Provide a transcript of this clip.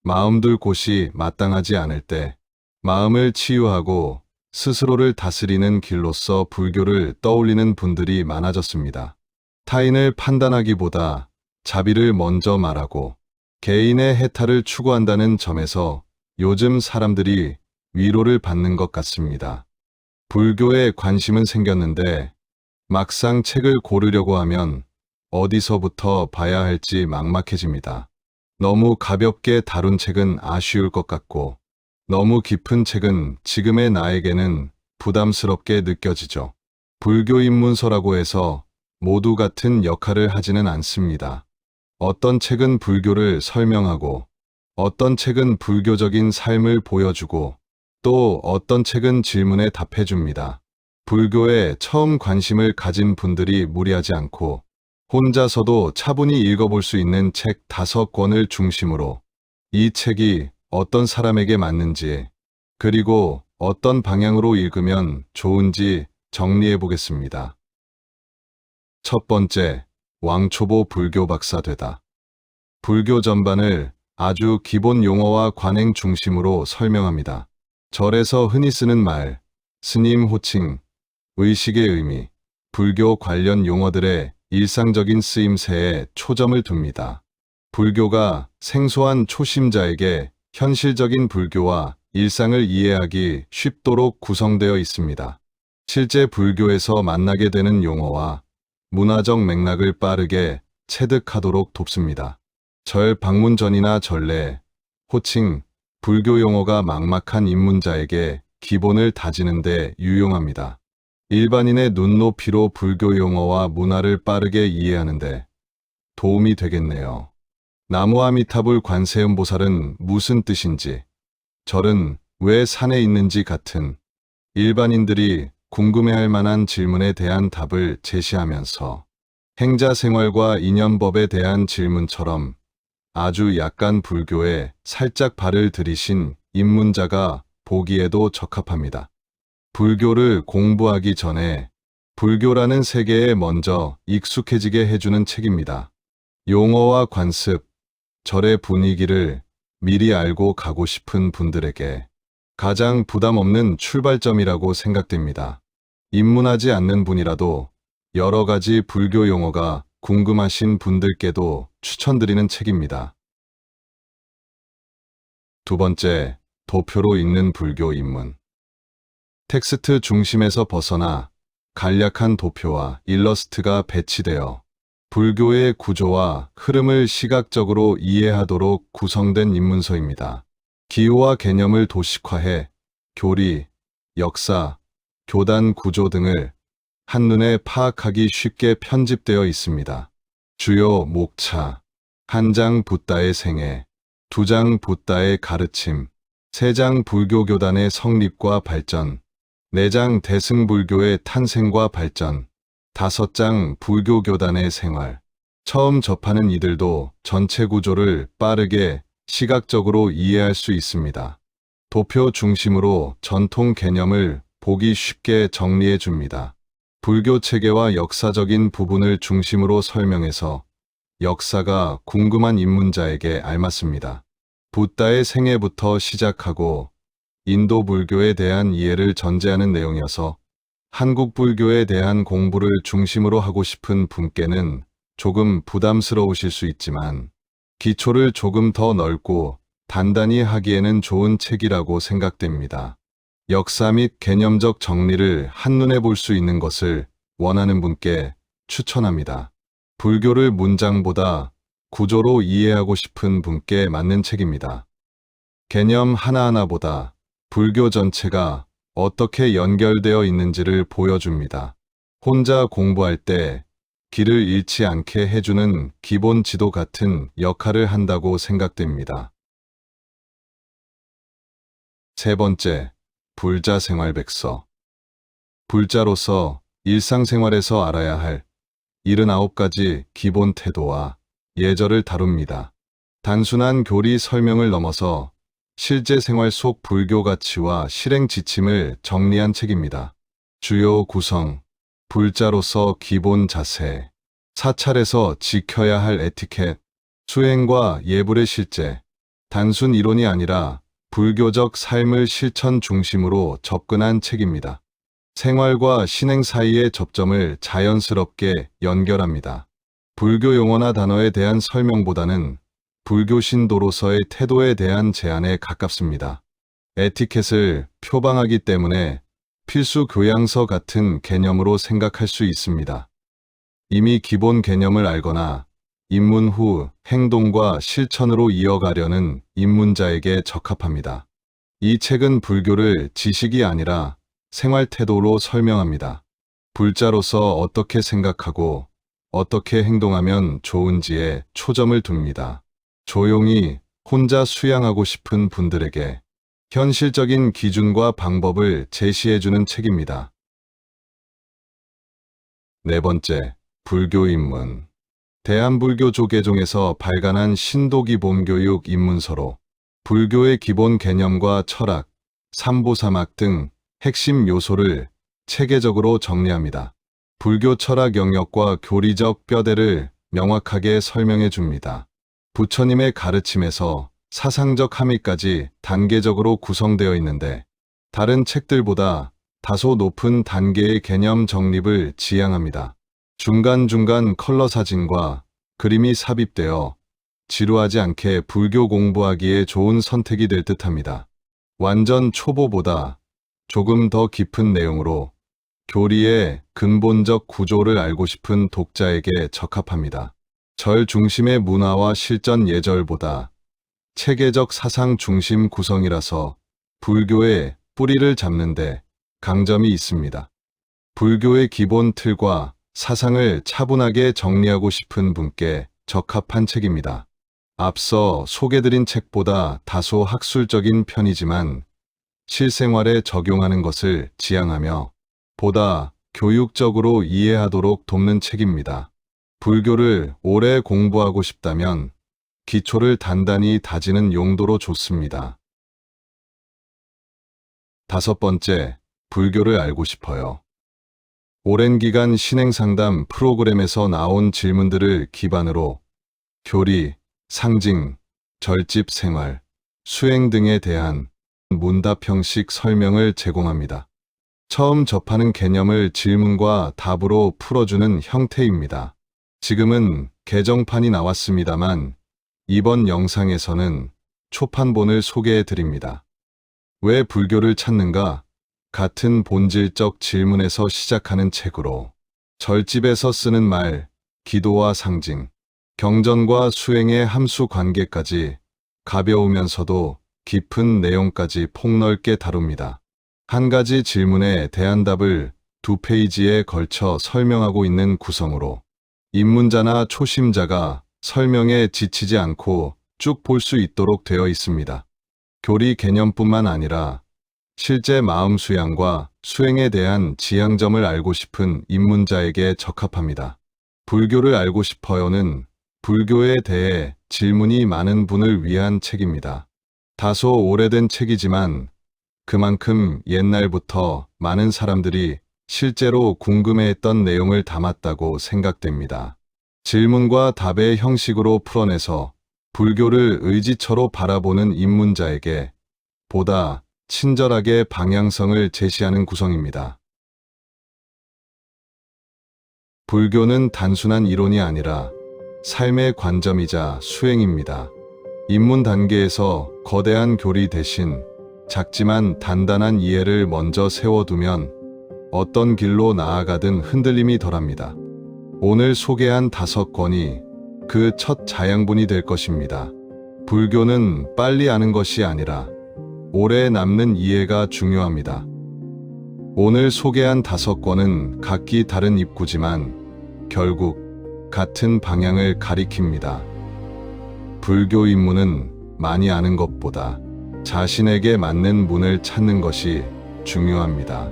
마음둘 곳이 마땅하지 않을 때 마음을 치유하고 스스로를 다스리는 길로서 불교를 떠올리는 분들이 많아졌습니다. 타인을 판단하기보다 자비를 먼저 말하고 개인의 해탈을 추구한다는 점에서 요즘 사람들이 위로를 받는 것 같습니다. 불교에 관심은 생겼는데 막상 책을 고르려고 하면 어디서부터 봐야 할지 막막해집니다. 너무 가볍게 다룬 책은 아쉬울 것 같고 너무 깊은 책은 지금의 나에게는 부담스럽게 느껴지죠. 불교 입문서라고 해서 모두 같은 역할을 하지는 않습니다. 어떤 책은 불교를 설명하고 어떤 책은 불교적인 삶을 보여주고 또 어떤 책은 질문에 답해줍니다. 불교에 처음 관심을 가진 분들이 무리하지 않고 혼자서도 차분히 읽어볼 수 있는 책 5권을 중심으로 이 책이 어떤 사람에게 맞는지 그리고 어떤 방향으로 읽으면 좋은지 정리해 보겠습니다. 첫 번째, 왕초보 불교 박사 되다. 불교 전반을 아주 기본 용어와 관행 중심으로 설명합니다. 절에서 흔히 쓰는 말, 스님 호칭, 의식의 의미, 불교 관련 용어들의 일상적인 쓰임새에 초점을 둡니다. 불교가 생소한 초심자에게 현실적인 불교와 일상을 이해하기 쉽도록 구성되어 있습니다. 실제 불교에서 만나게 되는 용어와 문화적 맥락을 빠르게 체득하도록 돕습니다. 절 방문 전이나 전례, 호칭, 불교 용어가 막막한 입문자에게 기본을 다지는 데 유용합니다. 일반인의 눈높이로 불교 용어와 문화를 빠르게 이해하는데 도움이 되겠네요. 나무아미타불 관세음보살은 무슨 뜻인지, 절은 왜 산에 있는지 같은 일반인들이 궁금해할 만한 질문에 대한 답을 제시하면서 행자생활과 인연법에 대한 질문처럼 아주 약간 불교에 살짝 발을 들이신 입문자가 보기에도 적합합니다. 불교를 공부하기 전에 불교라는 세계에 먼저 익숙해지게 해주는 책입니다. 용어와 관습, 절의 분위기를 미리 알고 가고 싶은 분들에게 가장 부담 없는 출발점이라고 생각됩니다. 입문하지 않는 분이라도 여러 가지 불교 용어가 궁금하신 분들께도 추천드리는 책입니다. 두 번째, 도표로 읽는 불교 입문. 텍스트 중심에서 벗어나 간략한 도표와 일러스트가 배치되어 불교의 구조와 흐름을 시각적으로 이해하도록 구성된 입문서입니다. 기호와 개념을 도식화해 교리, 역사, 교단 구조 등을 한눈에 파악하기 쉽게 편집되어 있습니다. 주요 목차, 한 장 붓다의 생애, 두 장 붓다의 가르침, 세 장 불교 교단의 성립과 발전, 네 장 대승불교의 탄생과 발전, 5장 불교 교단의 생활. 처음 접하는 이들도 전체 구조를 빠르게 시각적으로 이해할 수 있습니다. 도표 중심으로 전통 개념을 보기 쉽게 정리해 줍니다. 불교 체계와 역사적인 부분을 중심으로 설명해서 역사가 궁금한 입문자에게 알맞습니다. 붓다의 생애부터 시작하고 인도 불교에 대한 이해를 전제하는 내용이어서 한국 불교에 대한 공부를 중심으로 하고 싶은 분께는 조금 부담스러우실 수 있지만 기초를 조금 더 넓고 단단히 하기에는 좋은 책이라고 생각됩니다. 역사 및 개념적 정리를 한눈에 볼 수 있는 것을 원하는 분께 추천합니다. 불교를 문장보다 구조로 이해하고 싶은 분께 맞는 책입니다. 개념 하나하나보다 불교 전체가 어떻게 연결되어 있는지를 보여줍니다. 혼자 공부할 때 길을 잃지 않게 해주는 기본 지도 같은 역할을 한다고 생각됩니다. 세 번째, 불자 생활백서. 불자로서 일상생활에서 알아야 할 79가지 기본 태도와 예절을 다룹니다. 단순한 교리 설명을 넘어서 실제 생활 속 불교 가치와 실행 지침을 정리한 책입니다. 주요 구성, 불자로서 기본 자세, 사찰에서 지켜야 할 에티켓, 수행과 예불의 실제, 단순 이론이 아니라 불교적 삶을 실천 중심으로 접근한 책입니다. 생활과 신행 사이의 접점을 자연스럽게 연결합니다. 불교 용어나 단어에 대한 설명보다는 불교 신도로서의 태도에 대한 제안에 가깝습니다. 에티켓을 표방하기 때문에 필수 교양서 같은 개념으로 생각할 수 있습니다. 이미 기본 개념을 알거나 입문 후 행동과 실천으로 이어가려는 입문자에게 적합합니다. 이 책은 불교를 지식이 아니라 생활 태도로 설명합니다. 불자로서 어떻게 생각하고 어떻게 행동하면 좋은지에 초점을 둡니다. 조용히 혼자 수양하고 싶은 분들에게 현실적인 기준과 방법을 제시해주는 책입니다. 네 번째, 불교 입문. 대한불교 조계종에서 발간한 신도기본교육 입문서로 불교의 기본 개념과 철학, 삼보사막 등 핵심 요소를 체계적으로 정리합니다. 불교 철학 영역과 교리적 뼈대를 명확하게 설명해 줍니다. 부처님의 가르침에서 사상적 함의까지 단계적으로 구성되어 있는데 다른 책들보다 다소 높은 단계의 개념 정립을 지향합니다. 중간중간 컬러 사진과 그림이 삽입되어 지루하지 않게 불교 공부하기에 좋은 선택이 될 듯합니다. 완전 초보보다 조금 더 깊은 내용으로 교리의 근본적 구조를 알고 싶은 독자에게 적합합니다. 절 중심의 문화와 실전 예절보다 체계적 사상 중심 구성이라서 불교의 뿌리를 잡는데 강점이 있습니다. 불교의 기본 틀과 사상을 차분하게 정리하고 싶은 분께 적합한 책입니다. 앞서 소개드린 책보다 다소 학술적인 편이지만 실생활에 적용하는 것을 지향하며 보다 교육적으로 이해하도록 돕는 책입니다. 불교를 오래 공부하고 싶다면 기초를 단단히 다지는 용도로 좋습니다. 다섯 번째, 불교를 알고 싶어요. 오랜 기간 신행상담 프로그램에서 나온 질문들을 기반으로 교리, 상징, 절집 생활, 수행 등에 대한 문답 형식 설명을 제공합니다. 처음 접하는 개념을 질문과 답으로 풀어주는 형태입니다. 지금은 개정판이 나왔습니다만 이번 영상에서는 초판본을 소개해 드립니다. 왜 불교를 찾는가? 같은 본질적 질문에서 시작하는 책으로 절집에서 쓰는 말, 기도와 상징, 경전과 수행의 함수 관계까지 가벼우면서도 깊은 내용까지 폭넓게 다룹니다. 한 가지 질문에 대한 답을 2페이지에 걸쳐 설명하고 있는 구성으로 입문자나 초심자가 설명에 지치지 않고 쭉 볼 수 있도록 되어 있습니다. 교리 개념뿐만 아니라 실제 마음 수양과 수행에 대한 지향점을 알고 싶은 입문자에게 적합합니다. 불교를 알고 싶어요는 불교에 대해 질문이 많은 분을 위한 책입니다. 다소 오래된 책이지만 그만큼 옛날부터 많은 사람들이 실제로 궁금해했던 내용을 담았다고 생각됩니다. 질문과 답의 형식으로 풀어내서 불교를 의지처로 바라보는 입문자에게 보다 친절하게 방향성을 제시하는 구성입니다. 불교는 단순한 이론이 아니라 삶의 관점이자 수행입니다. 입문 단계에서 거대한 교리 대신 작지만 단단한 이해를 먼저 세워두면 어떤 길로 나아가든 흔들림이 덜합니다. 오늘 소개한 5권이 그 첫 자양분이 될 것입니다. 불교는 빨리 아는 것이 아니라 오래 남는 이해가 중요합니다. 오늘 소개한 5권은 각기 다른 입구지만 결국 같은 방향을 가리킵니다. 불교 입문은 많이 아는 것보다 자신에게 맞는 문을 찾는 것이 중요합니다.